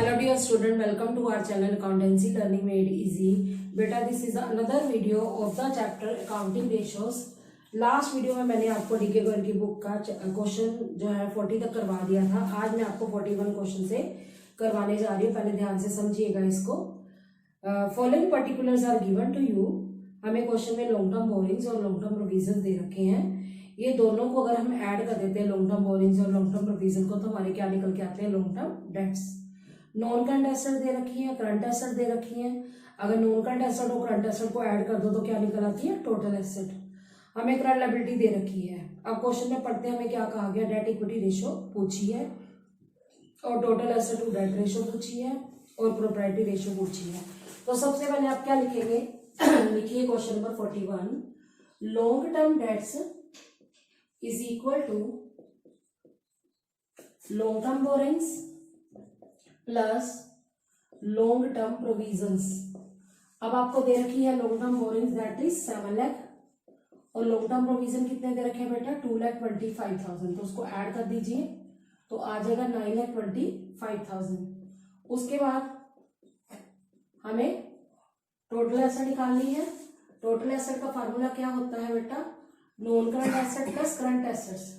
Hello dear student, welcome to our channel Accountancy Learning Made Easy. बेटा this is another video of the chapter accounting ratios. Last video में मैंने आपको DK गर की book का question जो है 40 तक करवा दिया था। आज मैं आपको 41 क्वेश्चन से करवाने जा रही हूँ। पहले ध्यान से समझिएगा इसको। Following particulars are given to you. हमें क्वेश्चन में लॉन्ग टर्म बोरिंग्स और लॉन्ग टर्म प्रोविजन दे रखे हैं। ये दोनों को अगर हम ऐड कर देते हैं लॉन्ग टर्म बोरिंग्स और लॉन्ग टर्म प्रोविजन को, तो हमारे क्या निकल के आते हैं, long term debts. Non current asset दे रखी है, करंट एसेट दे रखी है। अगर नॉन करंट एसेट और करंट एसेट को ऐड कर दो तो क्या निकल आती है, टोटल एसेट। हमें करंट लायबिलिटी दे रखी है। अब क्वेश्चन में पढ़ते हैं हमें क्या कहा गया, डेट इक्विटी रेशियो पूछी है और total asset to debt ratio पूछी है और प्रोप्राइटरी रेशियो पूछी है। तो सबसे पहले आप क्या लिखेंगे, लिखिए question number 41, long term debts is equal to long term borrowings plus long term provisions. अब आपको दे रखी है long term borrowings that is 7 lakh और लॉन्ग टर्म प्रोविजन कितने दे रखे हैं बेटा, 2,25,000। तो उसको ऐड कर दीजिए तो आ जाएगा 9,25,000। उसके बाद हमें टोटल एसेट निकालनी है। टोटल एसेट का फार्मूला क्या होता है बेटा, non current asset plus current assets,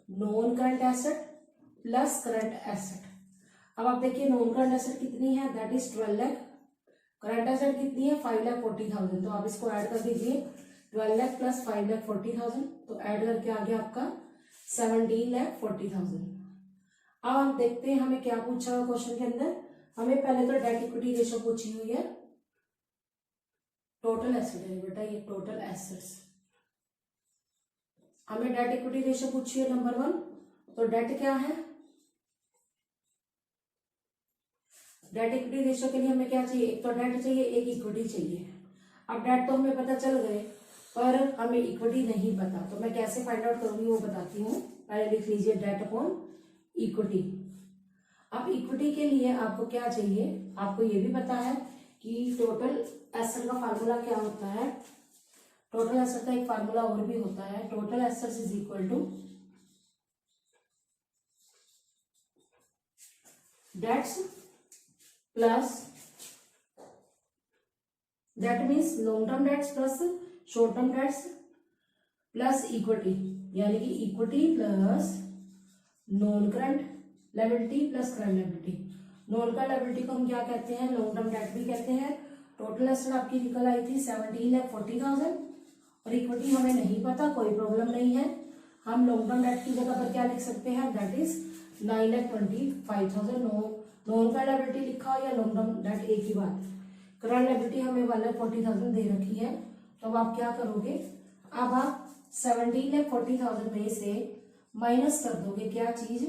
non current asset plus current asset. अब आप देखिए नॉन करंट एसेट कितनी है, that is 12 lakh. Current asset कितनी है, 5,40,000। तो आप इसको ऐड कर दीजिए, 12 लाख प्लस 5,40,000, तो ऐड करके आ गया आपका 17,40,000। अब आप देखते हैं हमें क्या पूछा हुआ क्वेश्चन के अंदर। हमें पहले तो डेट इक्विटी रेशियो पूछी हुई है, टोटल एसेट है बेटा, ये टोटल एसेट्स। हमें डेट इक्विटी रेशियो पूछी है नंबर 1। तो डेट क्या है, डेट इक्विटी रेशियो के लिए हमें क्या चाहिए, एक तो डेट चाहिए, एक इक्विटी चाहिए। अब डेट तो हमें पता चल गए पर हमें इक्विटी नहीं पता, तो मैं कैसे फाइंड आउट करूंगी वो बताती हूँ। पहले लिख लीजिए डेट अपॉन इक्विटी। अब इक्विटी के लिए आपको क्या चाहिए, आपको ये भी पता है कि टोटल एसेट का फार्मूला क्या होता है। टोटल एसेट का एक फार्मूला और भी होता है, total assets is equal to debts plus, that means long term debts plus short term debts plus equity, यानी कि equity plus non current liability plus current liability. Non current liability को हम क्या कहते हैं, लॉन्ग टर्म डेट भी कहते हैं। टोटल एसेट आपकी निकल आई थी 17,40,000 और इक्विटी हमें नहीं पता, कोई प्रॉब्लम नहीं है। हम लॉन्ग टर्म डेट की जगह पर क्या लिख सकते हैं, that is 9,25,000। Non current liability लिखा हो या लॉन्ग टर्म डेट एक ही बात। करंट लायबिलिटी हमें 1,40,000 दे रखी है। तो अब आप क्या करोगे, अब आप 17,40,000 में से माइनस कर दोगे क्या चीज,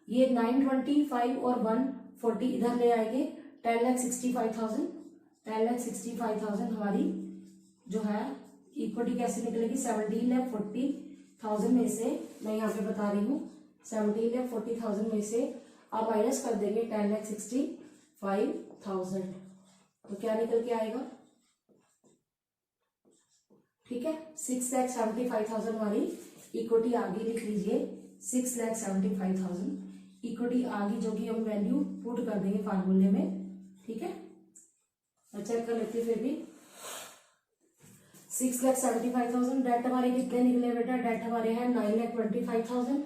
ये 925 और 140 इधर ले आएंगे, 10,65,000। 10,65,000 हमारी जो है इक्विटी कैसे निकलेगी, 17,40,000 में से, मैं यहाँ पे बता रही हूँ, 17,40,000 में से आप माइनस कर देंगे 10,65,000। तो क्या निकल के आएगा, ठीक है, 6,75,000 हमारी इक्विटी आ गई। लिख लीजिए 6,75,000 इक्विटी आ गई, जो कि हम वैल्यू पुट कर देंगे फार्मूले में। ठीक है, मैं चेक कर लेती हूँ फिर भी। 6,75,000 डेट हमारे कितने निकले बेटा, डेट हमारे हैं 9,25,000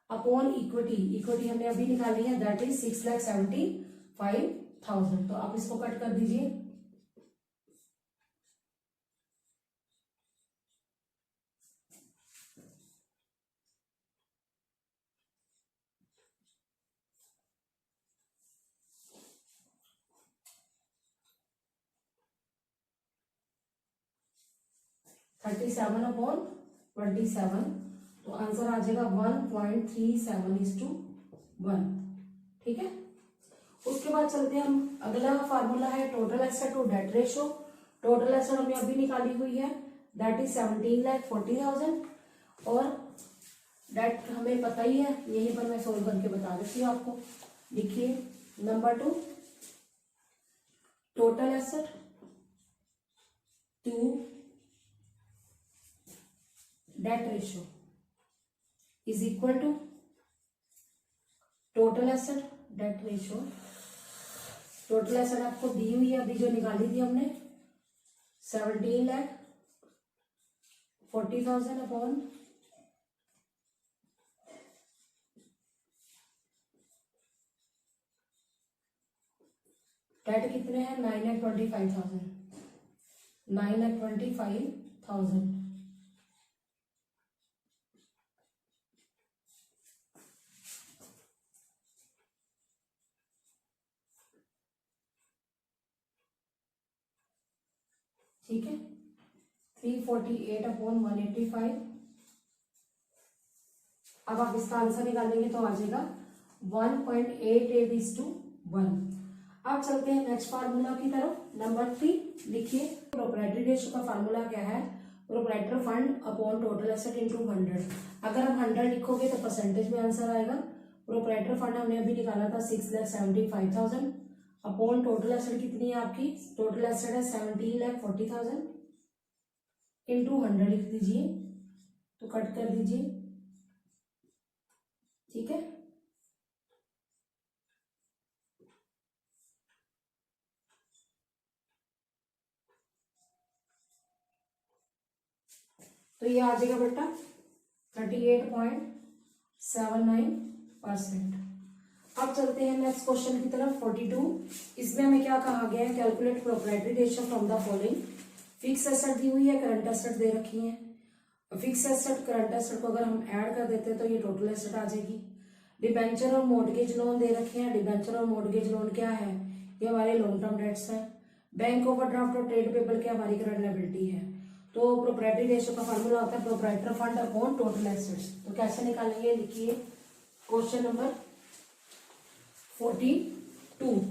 अपॉन इक्विटी। इक्विटी हमने अभी निकाली है, दैट इज 6,75,000। तो आप इसको कट कर दीजिए, (37 अपॉन 27). तो आंसर आ जाएगा 1.37:1। ठीक है, उसके बाद चलते हैं हम, अगला फार्मूला है total asset to debt ratio. Total asset हमने अभी निकाली हुई है, दैट इज 17,40,000 और डेट हमें पता ही है, यहीं पर मैं सोल्व करके बता देती हूँ आपको। लिखिए number 2, total asset to debt ratio is equal to total asset debt ratio total asset आपको दी हुई है, अभी जो निकाली थी हमने 17,40,000 अपॉन डेट कितने हैं 9,25,000, 9,25,000। ठीक है, 348 अपॉन 185। अब आप इसका आंसर निकालेंगे तो आ जाएगा 1.88:1। अब चलते हैं नेक्स्ट फार्मूला की तरफ। नंबर 3 लिखिए, प्रोप्राइटरी रेशियो का फार्मूला क्या है, proprietor fund upon total asset into 100। अगर आप 100 लिखोगे तो परसेंटेज में आंसर आएगा। प्रोप्राइटर फंड हमने अभी निकाला था 6,75,000 अपॉन टोटल एसेट कितनी है आपकी, टोटल एसेट है 17,40,000 इंटू 100 लिख दीजिए, तो कट कर दीजिए। ठीक है, तो ये आ जाएगा बेटा 38.79%। अब चलते हैं नेक्स्ट क्वेश्चन की तरफ 42। इसमें हमें क्या कहा गया है, calculate proprietary ratio from the following. Fix asset दी हुई है, करंट एसेट दे रखी है। फिक्स एसेट करंट एसेट को अगर हम ऐड कर देते हैं तो ये टोटल एसेट आ जाएगी। डिबेंचर और मॉर्गेज लोन दे रखे हैं। डिबेंचर और मॉर्गेज लोन क्या है, ये हमारे लॉन्ग टर्म डेट्स हैं। बैंक ओवरड्राफ्ट और ट्रेड पेबल क्या हमारी करंट लायबिलिटी है। तो प्रोप्राइटरी रेशियो का फार्मूला होता है proprietor fund upon total assets. तो कैसे निकालेंगे, लिखिए क्वेश्चन नंबर 42।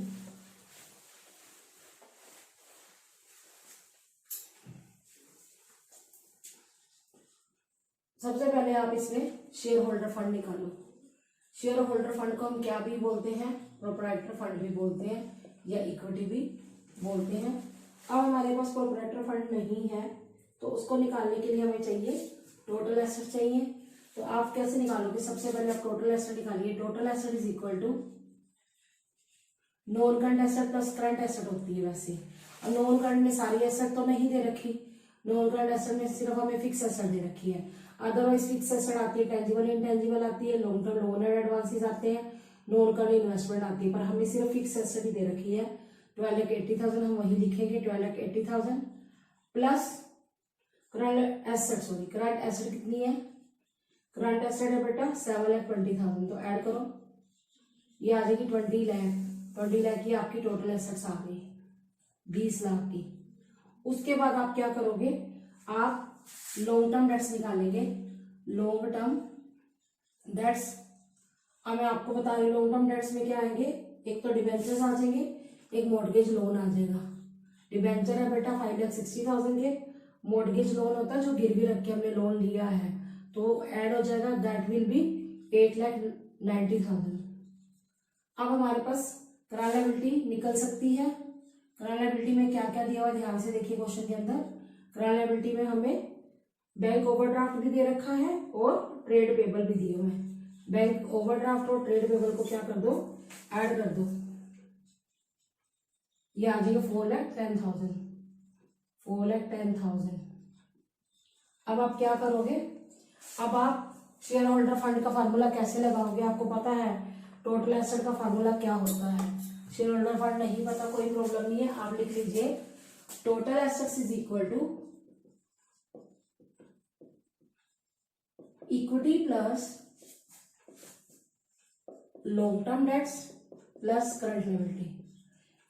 सबसे पहले आप इसमें शेयर होल्डर फंड निकालो। शेयर होल्डर फंड को हम क्या भी बोलते हैं, प्रोप्राइटर फंड भी बोलते हैं या इक्विटी भी बोलते हैं। अब हमारे पास प्रोप्राइटर फंड नहीं है तो उसको निकालने के लिए हमें चाहिए टोटल एसेट चाहिए। तो आप कैसे निकालोगे, सबसे पहले आप टोटल एसेट निकालिए। Total asset is equal to non current asset plus current asset होती है वैसे। अब नॉन करंट में सारी एसेट तो नहीं दे रखी, नॉन करंट एसेट में सिर्फ हमें फिक्स एसेट दे रखी है। अदरवाइज फिक्स एसेट आती है, टेंजिबल इंटेंजिबल आती है, long term loan and advances आते हैं, नॉन करंट इन्वेस्टमेंट आती है, पर हमें सिर्फ फिक्स एसेट ही दे रखी है। 12,80,000 हम वही लिखेंगे, 12,80,000 plus current asset, sorry current asset कितनी है, करंट एसेट है बेटा 7,20,000। तो ऐड करो, ये आ जाएगी 20 लाख। 20 लाख की आपकी टोटल एसेट्स आ गई, 20 लाख की। उसके बाद आप क्या करोगे, आप लॉन्ग टर्म डेट्स निकालेंगे। लॉन्ग टर्म डेट्स, अब मैं आपको बता रही हूँ लॉन्ग टर्म डेट्स में क्या आएंगे, एक तो डिबेंचर्स आ जाएंगे, एक मॉर्गेज लोन आ जाएगा। डिबेंचर है बेटा 5,60,000 के, मॉर्गेज लोन होता है जो गिरवी रख के हमने लोन लिया है, तो ऐड हो जाएगा, दैट विल बी 8,90,000। अब हमारे पास करंट लायबिलिटी निकल सकती है। करंट लायबिलिटी में क्या क्या दिया हुआ है ध्यान से देखिए क्वेश्चन के अंदर। करंट लायबिलिटी में हमें बैंक ओवरड्राफ्ट भी दे रखा है और ट्रेड पेबल भी दिए हुए हैं। बैंक ओवरड्राफ्ट और ट्रेड पेबल को क्या कर दो, ऐड कर दो, ये आ जाएगा 4,10,000, 4,10,000। अब आप क्या करोगे, अब आप शेयर होल्डर फंड का फार्मूला कैसे लगाओगे, आपको पता है टोटल एसेट का फार्मूला क्या होता है। शेयर होल्डर फंड नहीं पता, कोई प्रॉब्लम नहीं है, आप लिख लीजिए total assets is equal to equity plus long term debts plus current liability.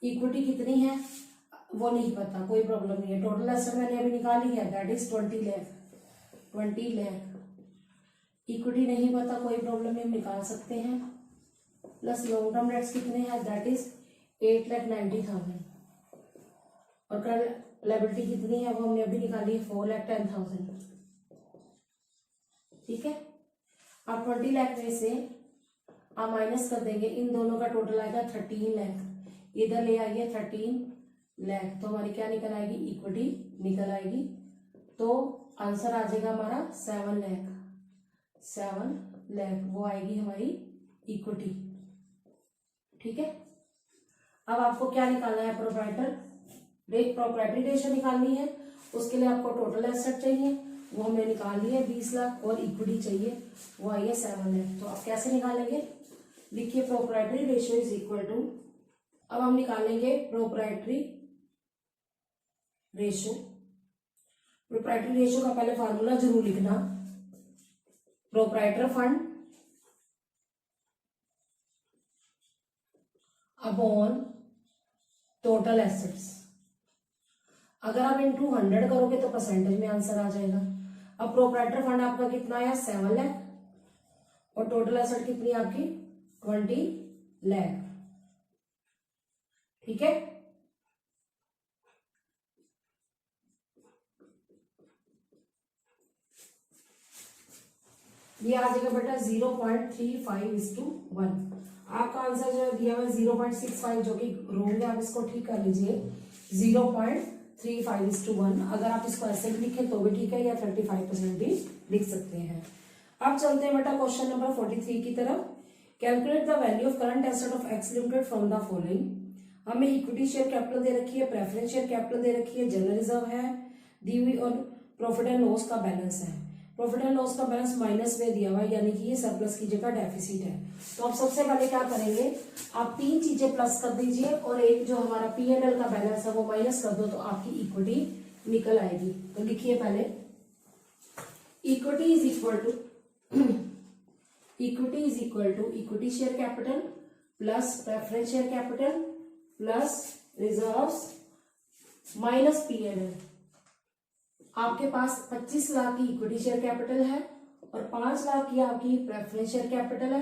Equity कितनी है वो नहीं पता, कोई प्रॉब्लम नहीं है। टोटल एसेट मैंने अभी निकाली है, that is 20 lakh, 20 lakh. Equity नहीं पता, कोई प्रॉब्लम नहीं, हम निकाल सकते हैं। प्लस लॉन्ग टर्म डेट्स कितने हैं, दैट इज 8,90,000 और करंट लायबिलिटी कितनी है वो हमने अभी निकाली है 4,10,000। ठीक है, अब 20 लाख में से आप माइनस कर देंगे, इन दोनों का टोटल आएगा 13 लाख। इधर ले आइए 13 लाख, तो हमारी क्या निकल आएगी, इक्विटी निकल आएगी। तो आंसर आ जाएगा हमारा 7 लाख, 7 लाख वो आएगी हमारी इक्विटी। ठीक है, अब आपको क्या निकालना है, प्रोप्राइटरी रेशो निकालनी है। उसके लिए आपको टोटल एसेट चाहिए, वो हमने निकाल ली है 20 लाख, और इक्विटी चाहिए, वो आई है 7 लाख। तो आप कैसे निकालेंगे, लिखिए proprietary ratio is equal to, अब हम निकालेंगे प्रोप्राइटरी रेशो। प्रोप्राइटरी रेशो का पहले फार्मूला जरूर लिखना, proprietor fund upon total assets. अगर आप इनटू 100 करोगे तो परसेंटेज में आंसर आ जाएगा। अब प्रोप्राइटर फंड आपका कितना है, 7 लाख, और टोटल एसेट कितनी है आपकी, 20 लाख। ठीक है, ये आ जाएगा बेटा 0.35:1। आपका आंसर जो दिया हुआ है 0.65, जो कि रोंग है, आप इसको ठीक कर लीजिए 0.35:1। अगर आप इसको ऐसे भी लिखें तो भी ठीक है, या 35% भी लिख सकते हैं। अब चलते हैं बेटा क्वेश्चन नंबर 43 की तरफ। Calculate the value of current asset of x limited from the following. हमें इक्विटी शेयर कैपिटल दे रखी है, प्रेफरेंस शेयर कैपिटल दे रखी है, जनरल रिजर्व है दी हुई, और प्रॉफिट एंड लॉस का बैलेंस है। प्रॉफिट एंड लॉस का बैलेंस माइनस में दिया हुआ है, यानी कि ये सरप्लस की जगह डेफिसिट है। तो आप सबसे पहले क्या करेंगे, आप 3 चीजें प्लस कर दीजिए, और एक जो हमारा P&L का बैलेंस है वो माइनस कर दो, तो आपकी इक्विटी निकल आएगी। तो लिखिए पहले, equity is equal to equity share capital plus preference share capital plus reserves minus P&L। आपके पास 25 लाख की इक्विटी शेयर कैपिटल है और 5 लाख की आपकी प्रेफरेंस शेयर कैपिटल है,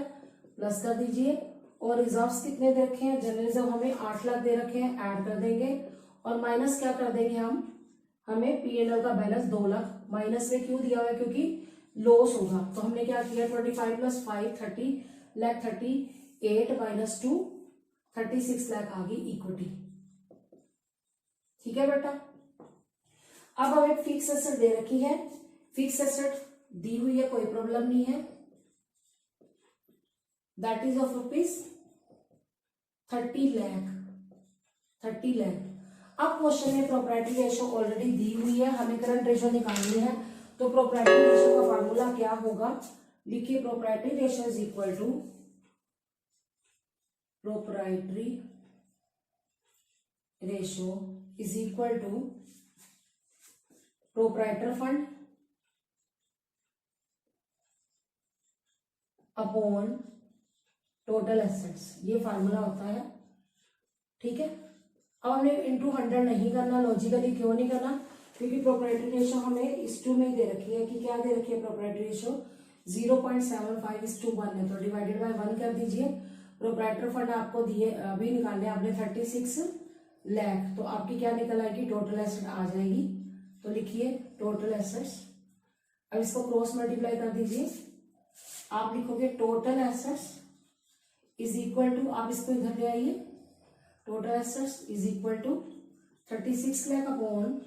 प्लस कर दीजिए। और रिजर्व्स कितने दे रखे हैं, जनरल रिजर्व हमें 8 लाख दे रखे हैं, ऐड कर देंगे, और माइनस क्या कर देंगे हमें P&L का बैलेंस 2 लाख। माइनस में क्यों दिया हुआ है, क्योंकि लॉस होगा। तो हमने क्या किया, 25 + 5 30 लाख, 38 माइनस 2 36 लाख आ गई इक्विटी। ठीक है बेटा, अब हमें फिक्स एसेट दे रखी है, फिक्स एसेट दी हुई है, कोई प्रॉब्लम नहीं है, दैट इज ऑफ ₹30 लाख। अब क्वेश्चन में प्रोप्राइटरी रेशो ऑलरेडी दी हुई है, हमें करंट रेशो निकालनी है। तो प्रोप्राइटरी रेशो का फार्मूला क्या होगा, लिखिए proprietary ratio is equal to proprietor fund upon total assets, ये फार्मूला होता है। ठीक है, अब हमें इनटू 100 नहीं करना, लॉजिकली क्यों नहीं करना, क्योंकि प्रोप्राइटरी रेशो हमें इस टू में ही दे रखी है, कि क्या दे रखी है प्रोप्राइटरी रेशो 0.75:1 है, तो डिवाइडेड बाय 1 कर दीजिए। प्रोप्राइटर फंड आपको दिए अभी निकालने आपने 36 लाख, तो आपकी क्या निकल आएगी, टोटल एसेट आ जाएगी। तो लिखिए टोटल एसेट्स, अब इसको क्रॉस मल्टीप्लाई कर दीजिए, आप लिखोगे total assets is equal to, आप इसको इधर ले आइए, total assets is equal to 36 lakh upon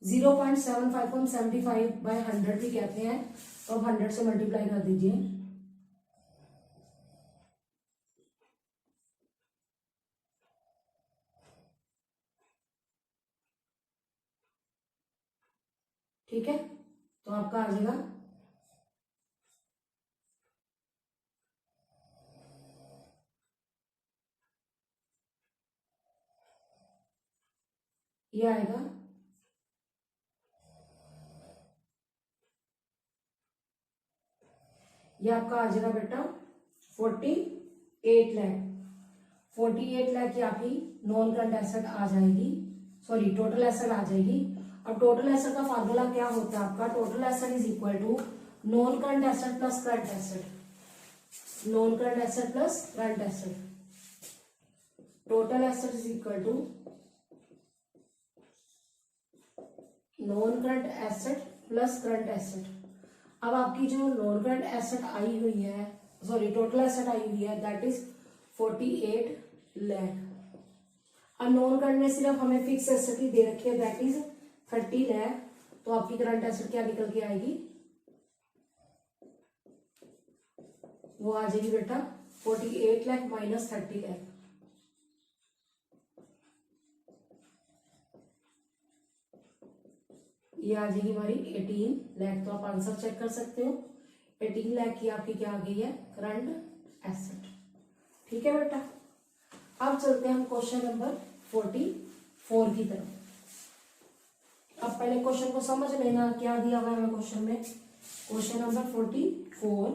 0.75 को हम 75/100 भी कहते हैं, तो अब 100 से मल्टीप्लाई कर दीजिए। ठीक है, तो आपका आ जाएगा ये आएगा ये आपका आ जाएगा बेटा 48 लाख। 48 लाख की आपकी नॉन करंट एसेट आ जाएगी, सॉरी टोटल एसेट आ जाएगी। अब टोटल एसेट का फार्मूला क्या होता है आपका, total asset is equal to non current asset plus current asset, non current asset plus current asset. Total asset is equal to non current asset plus current asset. अब आपकी जो non current asset आई हुई है, sorry total asset आई हुई है, that is 48 lakh. अब non current में सिर्फ हमें फिक्स एसेट ही दे रखी है, दैट इज 30 लाख। तो आपकी करंट एसेट क्या निकल के आएगी, वो आ जाएगी बेटा 48 लाख माइनस 30 लाख। ये आ जाएगी हमारी 18 लाख। तो आप आंसर चेक कर सकते हो, 18 लाख की आपकी क्या आ गई है, करंट एसेट। ठीक है बेटा, अब चलते हैं हम क्वेश्चन नंबर 44 की तरफ। अब पहले क्वेश्चन को समझ लेना क्या दिया हुआ है क्वेश्चन में। Question number 44,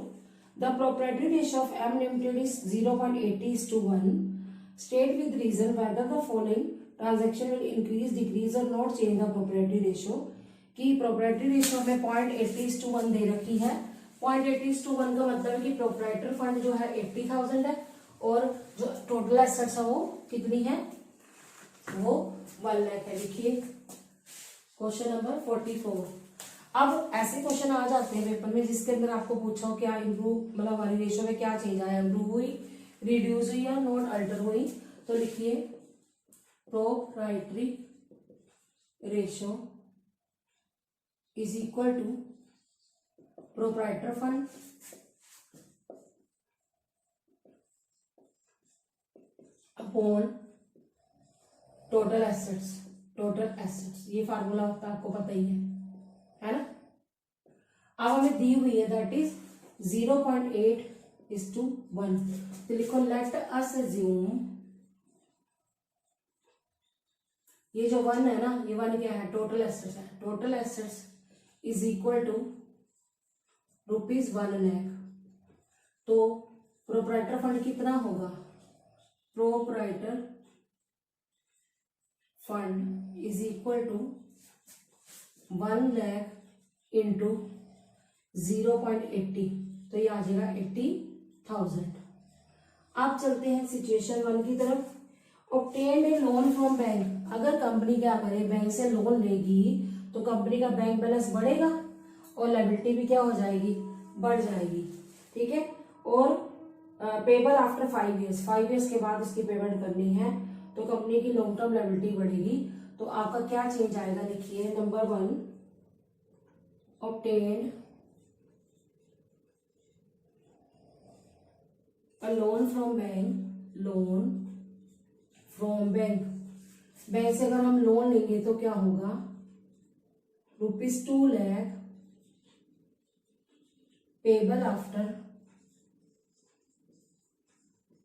the proprietary ratio of M limited is 0.80:1। State with reason whether the following transaction will increase decrease और not change the proprietary ratio. की प्रोप्राइटरी रेशियो में 0.80:1 दे रखी है। 0.80:1 का मतलब है कि प्रोप्राइटर फंड जो है 80,000 है और जो टोटल एसेट्स है वो कितनी है, वो 1 लाख है। लिखिए क्वेश्चन नंबर 44। अब ऐसे क्वेश्चन आ जाते हैं पेपर में जिसके अंदर आपको पूछा हो क्या इंप्रूव, मतलब हमारी रेशियो में क्या चेंज आया, इंप्रूव हुई, रिड्यूस हुई या नॉट अल्टर हुई। तो लिखिए proprietary ratio is equal to proprietor fund upon total assets. Total assets ये फार्मूला होता है, आपको पता ही है ना। अब हमें दी हुई है दैट इज 0.8:1। तो लिखो लेट अस अज्यूम, ये जो 1 है ना, ये 1 क्या है, टोटल एसेट्स है। Total assets is equal to ₹1 lakh. तो प्रोप्राइटर फंड कितना होगा, proprietor fund is equal to 1 lakh into 0.80, तो ये आ जाएगा 80,000। अब चलते हैं सिचुएशन 1 की तरफ। Obtained A loan from bank, अगर कंपनी क्या करे, बैंक से लोन लेगी तो कंपनी का बैंक बैलेंस बढ़ेगा और लायबिलिटी भी क्या हो जाएगी, बढ़ जाएगी। ठीक है, और पेबल आफ्टर 5 ईयर्स, 5 ईयर्स के बाद उसकी पेमेंट करनी है तो कंपनी की लॉन्ग टर्म लायबिलिटी बढ़ेगी। तो आपका क्या चेंज आएगा, लिखिए number 1, obtained a loan from bank, loan from bank, bank से अगर हम लोन लेंगे तो क्या होगा, ₹2 lakh payable after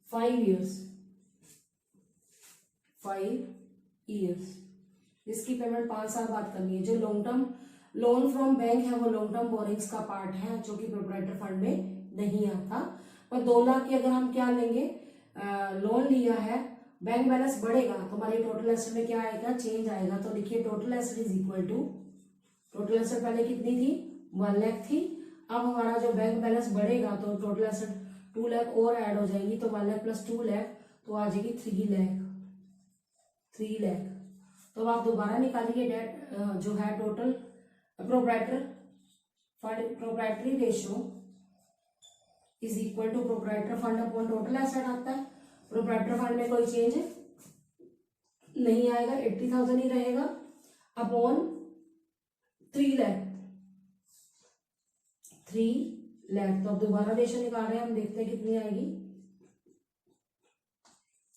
5 years, 5 years, जिसकी पेमेंट 5 साल बाद करनी है। जो long term loan from bank है वो लॉन्ग टर्म बोरिंग्स का पार्ट है जो कि प्रोप्राइटर फंड में नहीं आता। पर 2 लाख की अगर हम क्या लेंगे, लोन लिया है, बैंक बैलेंस बढ़ेगा तो हमारी टोटल एसेट में क्या आएगा, चेंज आएगा। तो लिखिए total asset is equal to, total asset पहले कितनी थी, 1 लाख थी। अब हमारा जो बैंक बैलेंस बढ़ेगा तो टोटल एसेट 2 लाख और ऐड हो जाएगी, तो 1 लाख प्लस 2 लाख तो आ जाएगी 3 लाख, 3 लाख। तो आप दोबारा निकालिए डेट जो है total proprietor fund, proprietary ratio is equal to proprietor fund upon total asset आता है। प्रोप्राइटर फंड में कोई चेंज नहीं आएगा, 80,000 ही रहेगा अपॉन 3 लाख, 3 लाख। तो अब दोबारा रेशियो निकाल रहे हैं हम, देखते हैं कितनी आएगी,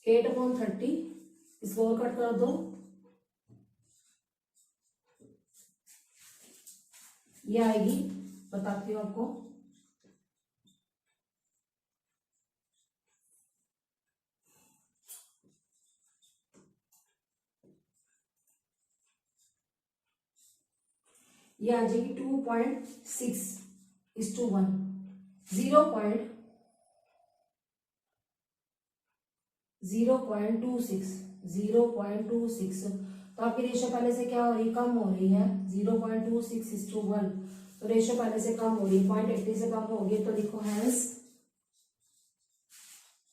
8/30, इसको और कट कर दो, ये आएगी, बताती हूँ आपको, ये आ जाएगी 2.6:1, 0.26। तो आपकी रेशो पहले से क्या हो रही है, कम हो रही है, 0.26:1। तो रेशो पहले से कम हो रही है, 0.80 से कम होगी। तो लिखो hence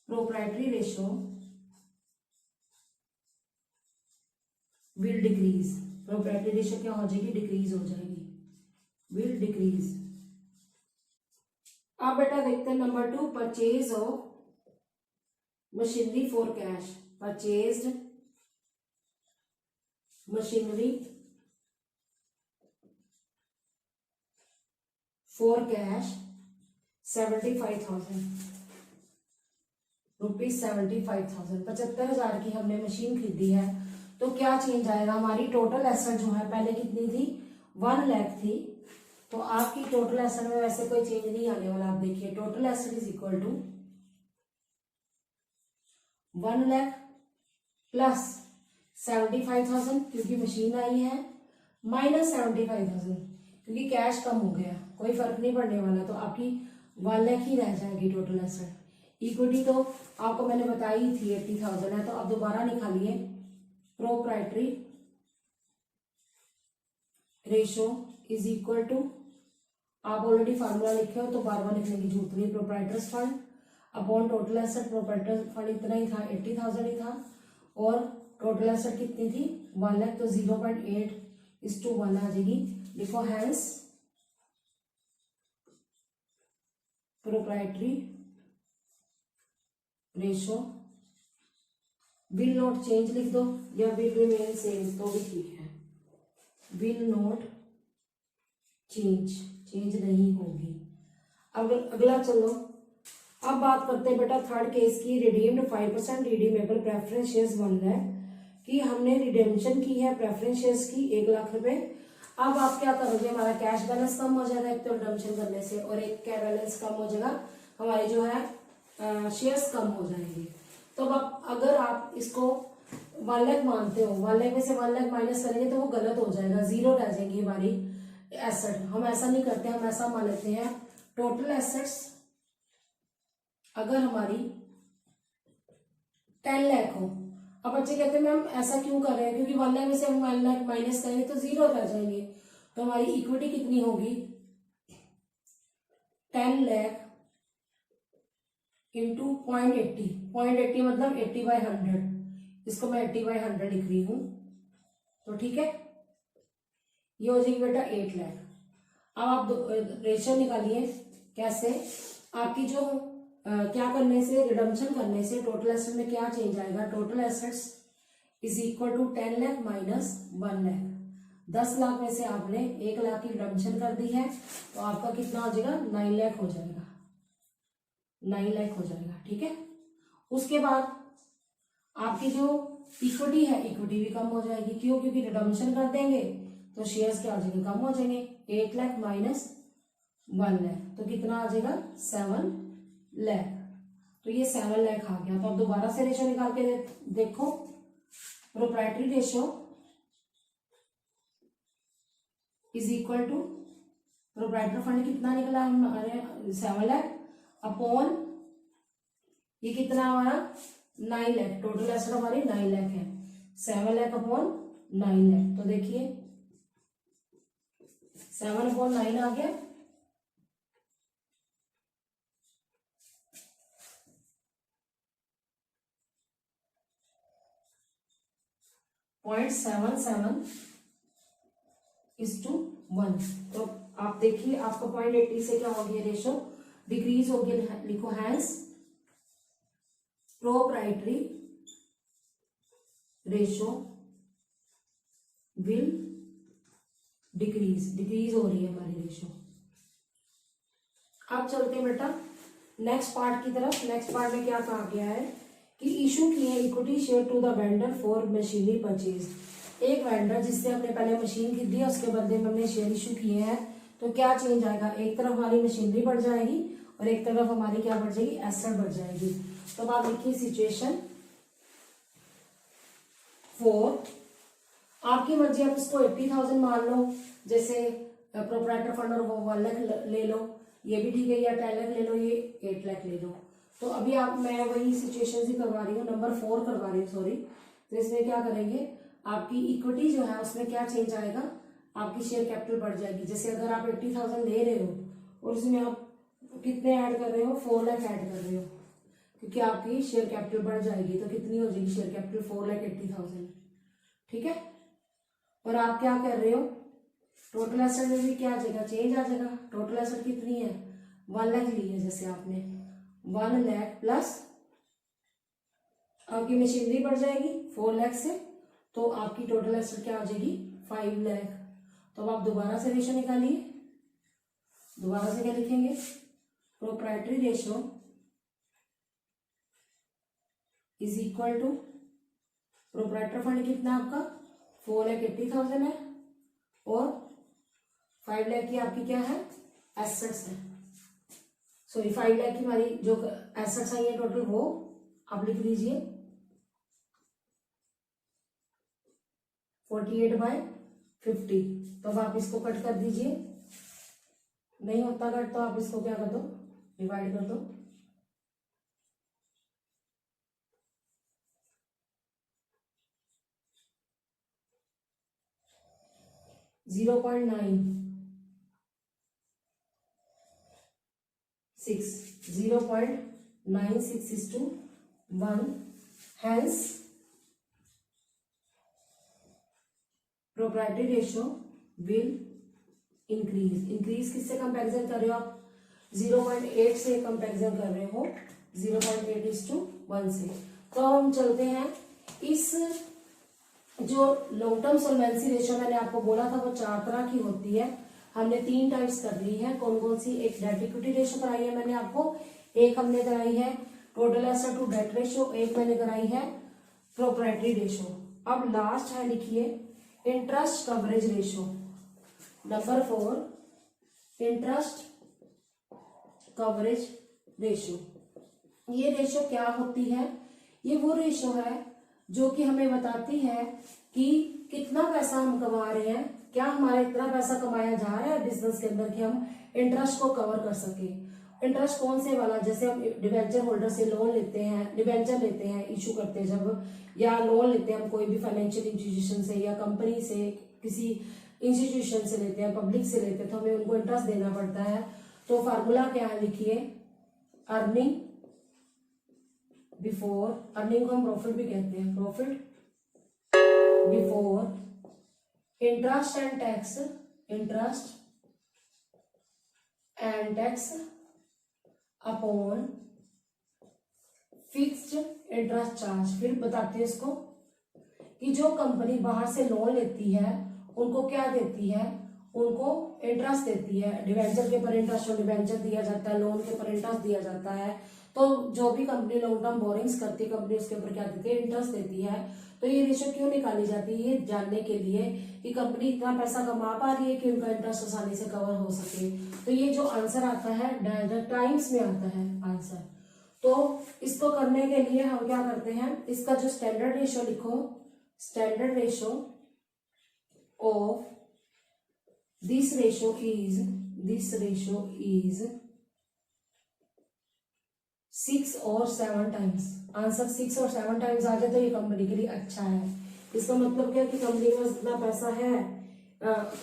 proprietary ratio will decrease, proprietary ratio क्या हो जाएगी, डिक्रीज हो जाएगी, विल डिक्रीज। अब बेटा देखते हैं number 2, purchase of machinery for cash. Purchased machinery for cash 75,000 rupees, 75,000, 75,000 की हमने मशीन खरीदी है। तो क्या चेंज आएगा, हमारी टोटल एसेट जो है पहले कितनी थी, 1 लाख थी, तो आपकी टोटल एसेट में वैसे कोई चेंज नहीं आने वाला। आप देखिए total asset is equal to 1 lakh plus 75,000 क्योंकि मशीन आई है, माइनस 75,000 क्योंकि कैश कम हो गया, कोई फर्क नहीं पड़ने वाला, तो आपकी 1 लाख ही रह जाएगी टोटल एसेट। इक्विटी तो आपको मैंने बताई थी 80,000 है, तो अब दोबारा निकालिए proprietary ratio is equal to, आप ऑलरेडी फार्मूला लिखे हो तो बार बार लिखने की जरूरत नहीं, proprietor's fund upon total asset. Proprietor's fund इतना ही था, 80,000 ही था, और टोटल एसेट कितनी थी 1 लाख, तो 0.8:1 आ जाएगी। लिखो hence proprietary ratio will not change लिख दो, या विल रिमेन सेम तो भी ठीक है, विल नॉट चेंज, चेंज नहीं होगी। अब अगला चलो, अब बात करते हैं बेटा थर्ड केस की, redeemed 5% redeemable preference shares 1 lakh की, हमने रिडेम्पशन की है प्रेफरेंस शेयर्स की 1 लाख रुपए। अब आप क्या करोगे, हमारा कैश बैलेंस कम हो जाएगा एक तो रिडेम्पशन करने से, और एक क्या बैलेंस कम हो जाएगा, हमारे जो है शेयर्स कम हो जाएंगे। तो अब अगर आप इसको 1 लाख मानते हो, 1 लाख में से 1 लाख माइनस करेंगे तो वो गलत हो जाएगा, जीरो रह जाएंगी हमारी एसेट। हम ऐसा नहीं करते, हम ऐसा मान लेते हैं टोटल एसेट्स अगर हमारी 10 लाख हो। अब बच्चे कहते हैं मैम ऐसा क्यों कर रहे हैं, क्योंकि 1 लाख में से हम 1 लाख माइनस करेंगे तो जीरो रह जाएंगे, तो हमारी इक्विटी कितनी होगी 10 लाख इंटू 0.80, 0.80 मतलब 80/100, इसको मैं 80/100 लिख रही हूं, तो ठीक है, ये हो जाएगी बेटा 8 लाख। अब आप रेशियो निकालिए, कैसे, आपकी जो क्या करने से, रिडम्पशन करने से टोटल एसेट में क्या चेंज आएगा, total assets is equal to 10 lakh minus 1 lakh. 10 lakh में से आपने 1 लाख की रिडम्पशन कर दी है, तो आपका कितना हो जाएगा 9 लाख हो जाएगा, 9 लाख हो जाएगा, ठीक है। उसके बाद आपकी जो इक्विटी है, इक्विटी भी कम हो जाएगी, क्यों, क्योंकि रिडम्पशन कर देंगे तो शेयर्स क्या हो जाएंगे, कम हो जाएंगे। 8 लाख माइनस 1 लाख तो कितना आ जाएगा 7 लाख, तो ये 7 लाख आ गया। तो अब दोबारा से रेशो निकाल के देखो, proprietary ratio is equal to, proprietor fund कितना निकला हमारे 7 लाख अपॉन ये कितना हमारा 9 लाख, टोटल एसेट हमारी 9 लाख है, 7 लाख अपॉन 9 लाख, तो देखिए 7/9 आ गया, .77:1। तो आप देखिए आपका 0.80 से क्या हो गया, रेशो डिक्रीज हो गया। लिखो hence proprietary ratio will decrease, decrease हो रही है हमारी रेशो। अब चलते हैं बेटा नेक्स्ट पार्ट की तरफ। नेक्स्ट पार्ट में क्या कहा गया है कि इशू किए equity share to the vendor for machinery purchase. एक वेंडर जिससे हमने पहले मशीन खरीदी है उसके बदले में हमने शेयर इशू किए हैं, तो क्या चेंज आएगा, एक तरफ हमारी मशीनरी बढ़ जाएगी और एक तरफ हमारी क्या बढ़ जाएगी, एसेट बढ़ जाएगी। तो आप देखिए सिचुएशन 4, आपकी मर्जी, आप इसको 80,000 मान लो, जैसे प्रोप्राइटर फंड, और वो 1 लाख ले लो, ये भी ठीक है, या 10 लाख ले लो, ये 8 लाख ले लो। तो अभी आप, मैं वही सिचुएशन ही करवा रही हूँ, नंबर 4 करवा रही हूँ, सॉरी। तो इसमें क्या करेंगे, आपकी इक्विटी जो है उसमें क्या चेंज आएगा, आपकी शेयर कैपिटल बढ़ जाएगी। जैसे अगर आप 80,000 ले रहे हो और उसमें आप कितने ऐड कर रहे हो, 4 लाख ऐड कर रहे हो, क्योंकि आपकी शेयर कैपिटल बढ़ जाएगी, तो कितनी हो जाएगी शेयर कैपिटल 4,80,000, ठीक है। और आप क्या कर रहे हो, टोटल एसेट में भी क्या आ जाएगा, चेंज आ जाएगा। टोटल एसेट कितनी है 1 लाख ली है, जैसे आपने 1 लाख प्लस आपकी मशीनरी बढ़ जाएगी 4 लाख से, तो आपकी टोटल एसेट क्या हो जाएगी 5 लाख। तो अब आप दोबारा से रेशो निकालिए, दोबारा से क्या लिखेंगे, proprietary ratio is equal to, proprietor fund कितना आपका 4,80,000 है, और 5 लाख की आपकी क्या है, एसेट्स है, सॉरी 5 लाख की हमारी जो एसेट्स आई है टोटल, वो आप लिख लीजिए 48/50। तो अब आप इसको कट कर दीजिए, नहीं होता कट तो आप इसको क्या कर दो, डिवाइड कर दो। 0.96, 0.96:1, hence proprietary ratio will increase किससे कंपैरिजन कर रहे हो आप, 0.8 से कंपैरिजन कर रहे हो 0.8:1 से। तो हम चलते हैं, इस जो लॉन्ग टर्म सॉल्वेंसी रेशियो मैंने आपको बोला था वो 4 तरह की होती है, हमने 3 टाइप्स कर ली है। कौन कौन सी, एक डेट इक्विटी रेशियो कराई है मैंने आपको, एक हमने कराई है total asset to debt ratio, एक मैंने कराई है प्रोप्राइटरी रेशियो। अब लास्ट है, लिखिए interest coverage ratio. Number 4, interest coverage ratio. ये रेशियो क्या होती है, ये वो रेशियो है जो कि हमें बताती है कि कितना पैसा हम कमा रहे हैं, क्या हमारा इतना पैसा कमाया जा रहा है बिजनेस के अंदर कि हम इंटरेस्ट को कवर कर सके। इंटरेस्ट कौन से वाला, जैसे हम डिवेंचर होल्डर से लोन लेते हैं, डिवेंचर लेते हैं, इशू करते हैं जब, या लोन लेते हैं हम कोई भी फाइनेंशियल इंस्टीट्यूशन से या कंपनी से, किसी इंस्टीट्यूशन से लेते हैं, पब्लिक से लेते हैं, तो हमें उनको इंटरेस्ट देना पड़ता है। तो फार्मूला क्या है, लिखिए अर्निंग बिफोर, अर्निंग को हम प्रॉफिट भी कहते हैं, profit before interest and tax, interest and tax upon fixed interest charge. फिर बताते हैं इसको कि जो कंपनी बाहर से लोन लेती है उनको क्या देती है, उनको इंटरेस्ट देती है, डिवेंचर के ऊपर इंटरेस्ट और डिवेंचर दिया जाता है, लोन के ऊपर इंटरेस्ट दिया जाता है। तो जो भी कंपनी लॉन्ग टर्म बोरिंग्स करती है, कंपनी उसके ऊपर क्या देती है, इंटरेस्ट देती है। तो ये रेशियो क्यों निकाली जाती है, ये जानने के लिए कि कंपनी इतना पैसा कमा पा रही है कि उनका इंटरेस्ट आसानी से कवर हो सके। तो ये जो आंसर आता है टाइम्स में आता है आंसर। तो इसको करने के लिए हम क्या करते हैं, इसका जो स्टैंडर्ड रेशियो लिखो, standard ratio of this ratio is 6 और 7 टाइम्स। आंसर 6 और 7 टाइम्स आ जाए तो ये कंपनी के लिए अच्छा है। इसका मतलब क्या कि कंपनी में इतना पैसा है,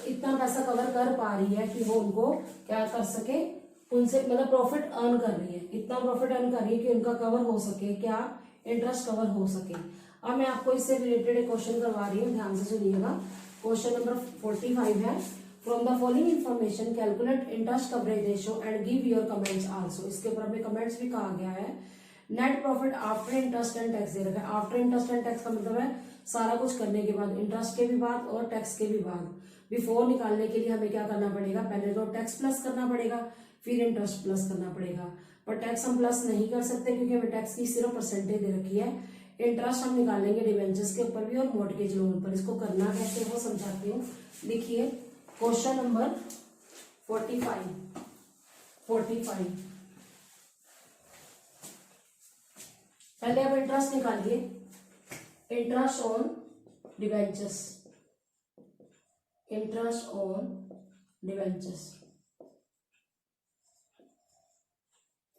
इतना पैसा कवर कर पा रही है कि वो उनको क्या कर सके, उनसे मतलब प्रॉफिट अर्न कर रही है, इतना प्रॉफिट अर्न कर रही है कि उनका कवर हो सके, क्या इंटरेस्ट कवर हो सके। अब मैं आपको इससे रिलेटेड एक क्वेश्चन करवा रही हूँ, ध्यान से सुनिएगा। क्वेश्चन नंबर 45 है, from the following information calculate interest coverage ratio and give your comments also. इसके ऊपर हमें कमेंट्स भी कहा गया है। Net profit after interest and tax दे रखा है। आफ्टर इंटरेस्ट एंड टैक्स का मतलब है सारा कुछ करने के बाद, इंटरेस्ट के भी बाद और टैक्स के भी बाद। बिफोर निकालने के लिए हमें क्या करना पड़ेगा, पहले तो टैक्स प्लस करना पड़ेगा, फिर इंटरेस्ट प्लस करना पड़ेगा। पर टैक्स हम प्लस नहीं कर सकते क्योंकि हमें टैक्स की सिर्फ परसेंटेज दे रखी है। इंटरेस्ट हम निकालेंगे डिवेंचर्स के ऊपर भी और मॉर्टगेज लोन पर। इसको करना कैसे वो समझाती हूँ। देखिए क्वेश्चन नंबर 45 पहले आप इंटरेस्ट निकालिए, interest on debentures, interest on debentures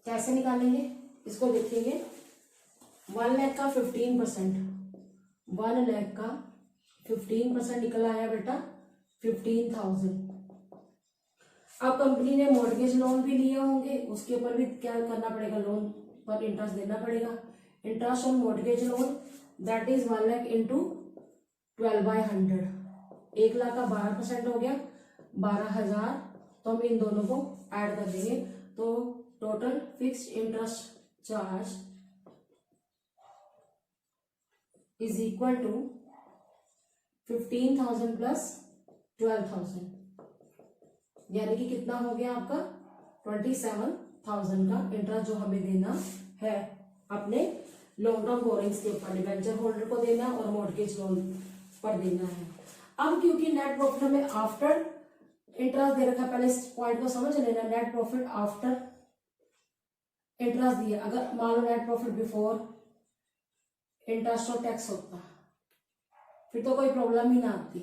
कैसे निकालेंगे इसको देखेंगे। 1 लाख का 15%, 1 लाख का 15% निकल आया बेटा 15,000। अब कंपनी ने मॉर्गेज लोन भी लिए होंगे, उसके ऊपर भी क्या करना पड़ेगा, लोन पर इंटरेस्ट देना पड़ेगा। Interest on mortgage loan that is 1 lakh into 12/100, 1 lakh का 12% हो गया 12,000। तो हम इन दोनों को ऐड कर देंगे तो total fixed interest charge is equal to 15,000 प्लस 12,000, यानी कि कितना हो गया आपका 27,000 का इंटरेस्ट जो हमें देना है अपने लॉन्ग टर्म बोरिंग्स के ऊपर, डिवेंचर होल्डर को देना और मॉर्गेज लोन पर देना है। अब क्योंकि नेट प्रॉफिट हमें आफ्टर इंटरेस्ट दे रखा है, पहले इस पॉइंट को समझ लेना। नेट प्रॉफिट आफ्टर इंटरेस्ट दिया, अगर मान लो नेट प्रॉफिट बिफोर इंटरेस्ट और टैक्स होता फिर तो कोई प्रॉब्लम ही ना आती।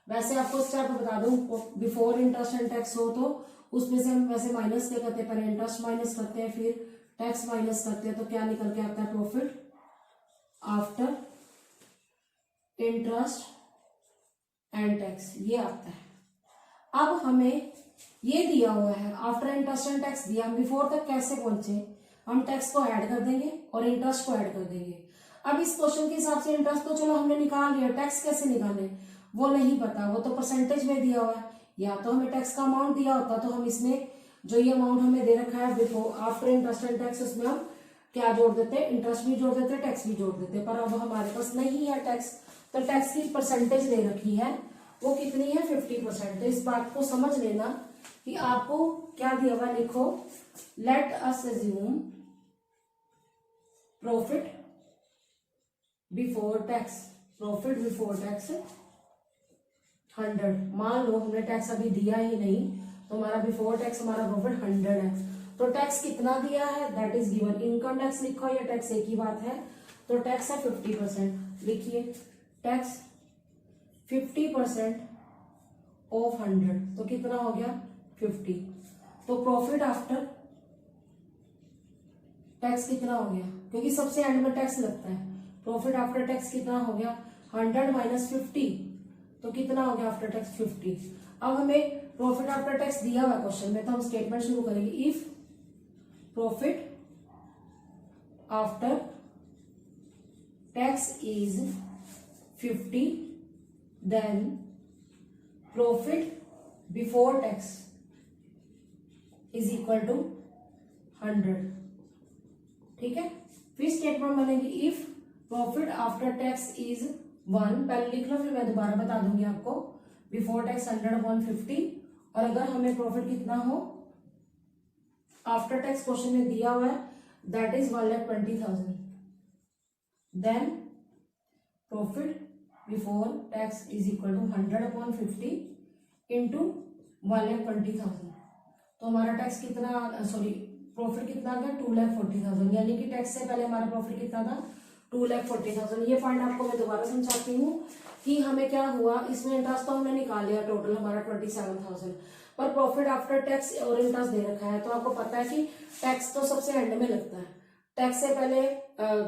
वैसे आपको स्टेप बता दूं, बिफोर इंटरेस्ट एंड टैक्स हो तो उसमें से हम वैसे माइनस क्या करते हैं, पहले इंटरेस्ट माइनस करते हैं फिर टैक्स माइनस करते हैं, तो क्या निकल के आता है, profit after interest and tax, ये आता है। अब हमें ये दिया हुआ है आफ्टर इंटरेस्ट एंड टैक्स दिया, हम बिफोर तक कैसे पहुंचे, हम टैक्स को ऐड कर देंगे और इंटरेस्ट को ऐड कर देंगे। अब इस क्वेश्चन के हिसाब से इंटरेस्ट तो चलो हमने निकाल लिया, टैक्स कैसे निकाले वो नहीं पता, वो तो परसेंटेज में दिया हुआ है। या तो हमें टैक्स का अमाउंट दिया होता तो हम इसमें जो ये अमाउंट हमें दे रखा है before after interest and tax, उसमें हम क्या जोड़ देते, इंटरेस्ट भी जोड़ देते, टैक्स भी जोड़ देते। पर अब हमारे पास नहीं है टैक्स, तो टैक्स की परसेंटेज दे रखी है, वो कितनी है, 50%। तो इस बात को समझ लेना कि आपको क्या दिया हुआ, लिखो let us assume profit before tax, profit before tax 100। मान लो हमने टैक्स अभी दिया ही नहीं, तो हमारा बिफोर टैक्स हमारा प्रॉफिट 100 है। तो टैक्स कितना दिया है, that is given. Income tax लिखो या टैक्स एक ही बात है, तो टैक्स है 50%। लिखिए टैक्स 50% ऑफ 100, तो कितना हो गया 50। तो प्रॉफिट आफ्टर टैक्स कितना हो गया, क्योंकि सबसे एंड में टैक्स लगता है। प्रॉफिट आफ्टर टैक्स कितना हो गया, 100 माइनस 50, तो कितना हो गया आफ्टर टैक्स 50। अब हमें प्रॉफिट आफ्टर टैक्स दिया हुआ क्वेश्चन में, तो हम स्टेटमेंट शुरू करेंगे। If profit after tax is 50 then profit before tax is equal to 100। ठीक है, फिर स्टेटमेंट बनेगी if profit after tax is 1, पहले लिख लो फिर मैं दोबारा बता दूंगी आपको। बिफोर टैक्स 100/50, और अगर हमें प्रॉफिट कितना हो आफ्टर टैक्स क्वेश्चन में दिया हुआ है, that is 1,20,000, then profit before tax is equal to 100/50 into 1,20,000। तो हमारा टैक्स कितना, सॉरी प्रॉफिट कितना आ गया, 2,40,000, यानी कि टैक्स से पहले हमारा प्रॉफिट कितना था, 2,40,000। ये पॉइंट आपको मैं दोबारा समझाती हूँ कि हमें क्या हुआ, इसमें इंटरेस्ट तो हमने निकाल लिया, टोटल हमारा 27,000, पर प्रॉफिट आफ्टर टैक्स और इंटरेस्ट दे रखा है। तो आपको पता है कि टैक्स तो सबसे एंड में लगता है, टैक्स से पहले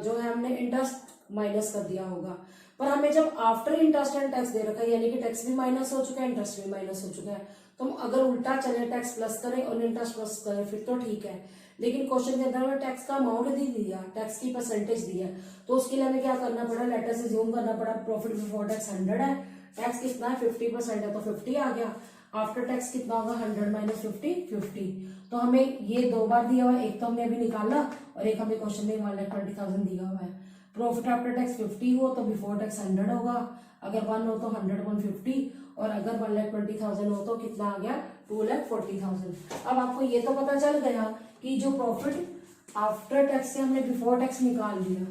जो है हमने इंटरेस्ट माइनस कर दिया होगा। पर हमें जब आफ्टर इंटरेस्ट एंड टैक्स दे रखा है, यानी कि टैक्स भी माइनस हो चुका है, इंटरेस्ट भी माइनस हो चुका है, तो हम अगर उल्टा चले, टैक्स प्लस करें और इंटरेस्ट प्लस करें, फिर तो ठीक है। लेकिन क्वेश्चन के अंदर हमें टैक्स का अमाउंट नहीं दिया, टैक्स की परसेंटेज दी है, तो उसके लिए हमें क्या करना पड़ा, लेटर से ज्यूम करना पड़ा। प्रॉफिट बिफोर टैक्स 100 है, टैक्स कितना है 50% है, तो 50 आ गया। आफ्टर टैक्स कितना होगा, 100 माइनस 50। तो हमें ये दो बार दिया हुआ है, एक तो हमने अभी निकाला और एक हमें क्वेश्चन में 1,20,000 दिया हुआ है। प्रॉफिट आफ्टर टैक्स 50 हो तो बिफोर टैक्स 100 होगा, अगर 1 हो तो 100/50, और अगर 1,20,000 हो तो कितना आ गया, 2,40,000। अब आपको ये तो पता चल गया कि जो प्रॉफिट आफ्टर टैक्स से हमने बिफोर टैक्स निकाल लिया,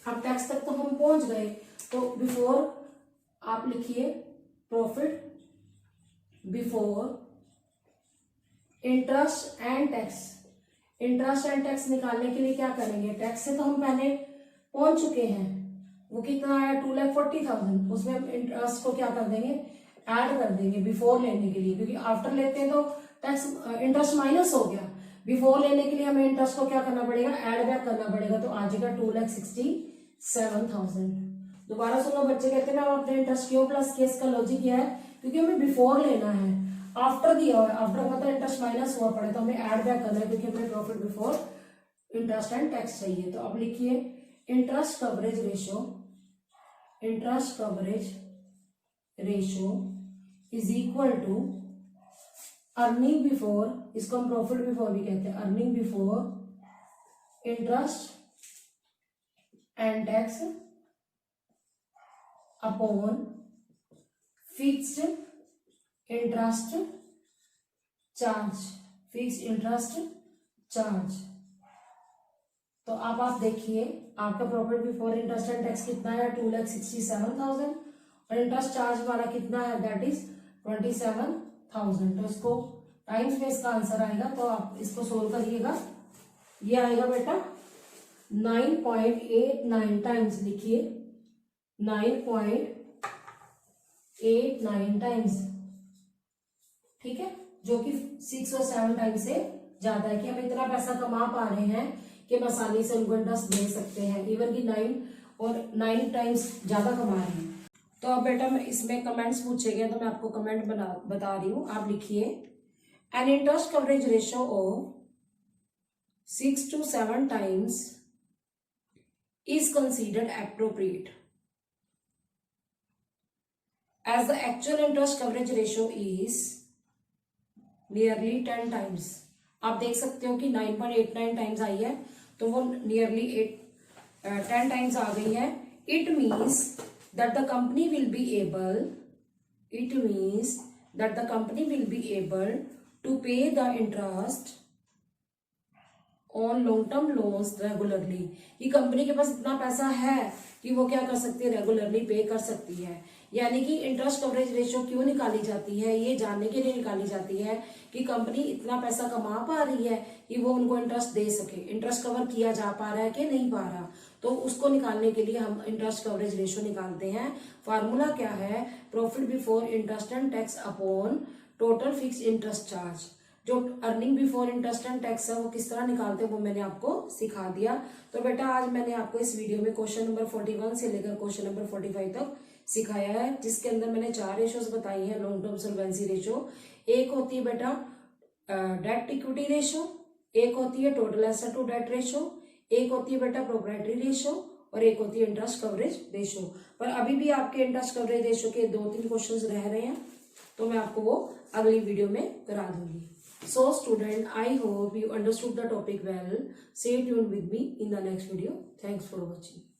अब टैक्स तक तो हम पहुंच गए। तो बिफोर आप लिखिए profit before interest and tax. Interest and tax निकालने के लिए क्या करेंगे, टैक्स से तो हम पहले पहुंच चुके हैं, वो कितना आया 2,40,000, उसमें हम इंटरेस्ट को क्या कर देंगे, ऐड कर देंगे बिफोर लेने के लिए, क्योंकि आफ्टर लेते हैं तो टैक्स इंटरेस्ट माइनस हो गया। बिफोर लेने के लिए हमें इंटरेस्ट को क्या करना पड़ेगा, ऐड बैक करना पड़ेगा, तो आ जाएगा 2,67,000। दोबारा सुनो, बच्चे कहते हैं ना आपने इंटरेस्ट क्यों प्लस किया, इसका लॉजिक क्या है, क्योंकि हमें बिफोर लेना है, आफ्टर दिया हुआ है, आफ्टर मतलब इंटरेस्ट माइनस हुआ पड़े, तो हमें ऐड बैक करना है, क्योंकि हमें profit before interest and tax चाहिए। तो अब लिखिए interest coverage ratio, interest coverage ratio is equal to earning before, इसको हम प्रॉफिट बिफोर भी कहते हैं, earning before interest and tax upon fixed interest charge, fixed interest charge. तो अब आप देखिए आपका profit before interest and tax कितना है, 2,67,000, और इंटरेस्ट चार्ज वाला कितना है, दैट इज 27,000। 1000। तो इसको टाइम्स में इसका आंसर आएगा, तो आप इसको सोल्व करिएगा। ये आएगा बेटा 9.89 टाइम्स, लिखिए 9.89 टाइम्स, ठीक है, जो कि 6 और 7 टाइम्स से ज्यादा है, कि हम इतना पैसा कमा पा रहे हैं कि हम आसानी से उनको इंटरेस्ट दे सकते हैं, इवन कि 9 टाइम्स ज्यादा कमा रहे हैं। तो अब बेटा मैं इसमें कमेंट्स पूछे गए, तो मैं आपको कमेंट बता रही हूँ, आप लिखिए an interest coverage ratio of 6 to 7 times is considered appropriate as the actual interest coverage ratio is nearly 10 times। आप देख सकते हो कि 9.89 टाइम्स आई है, तो वो नियरली 10 टाइम्स आ गई है। It means that the company will be able to pay the interest on long term loans regularly, कि कंपनी के पास इतना पैसा है कि वो क्या कर सकती है, रेगुलरली पे कर सकती है। यानी कि इंटरेस्ट कवरेज रेशियो क्यों निकाली जाती है, ये जानने के लिए निकाली जाती है कि कंपनी इतना पैसा कमा पा रही है कि वो उनको इंटरेस्ट दे सके, इंटरेस्ट कवर किया जा पा रहा है कि नहीं पा रहा, तो उसको निकालने के लिए हम इंटरेस्ट कवरेज रेशियो निकालते हैं। फार्मूला क्या है, profit before interest and tax upon total fix interest charge. जो earning before interest and tax है वो किस तरह निकालते हैं वो मैंने आपको सिखा दिया। तो बेटा आज मैंने आपको इस वीडियो में क्वेश्चन नंबर 41 से लेकर क्वेश्चन नंबर 45 तक सिखाया है, जिसके अंदर मैंने 4 रेशियोज बताई हैं लॉन्ग टर्म सॉल्वेंसी रेशियो। एक होती है बेटा डेट इक्विटी रेशियो, एक होती है total asset to debt ratio, एक होती है बेटा प्रोप्राइटरी रेशियो, और एक होती है इंटरेस्ट कवरेज रेशियो। पर अभी भी आपके इंटरेस्ट कवरेज रेशियो के 2-3 क्वेश्चन रह रहे हैं, तो मैं आपको वो अगली वीडियो में करा दूंगी। So student, I hope you understood the topic well. Stay tuned with me in the next video. Thanks for watching.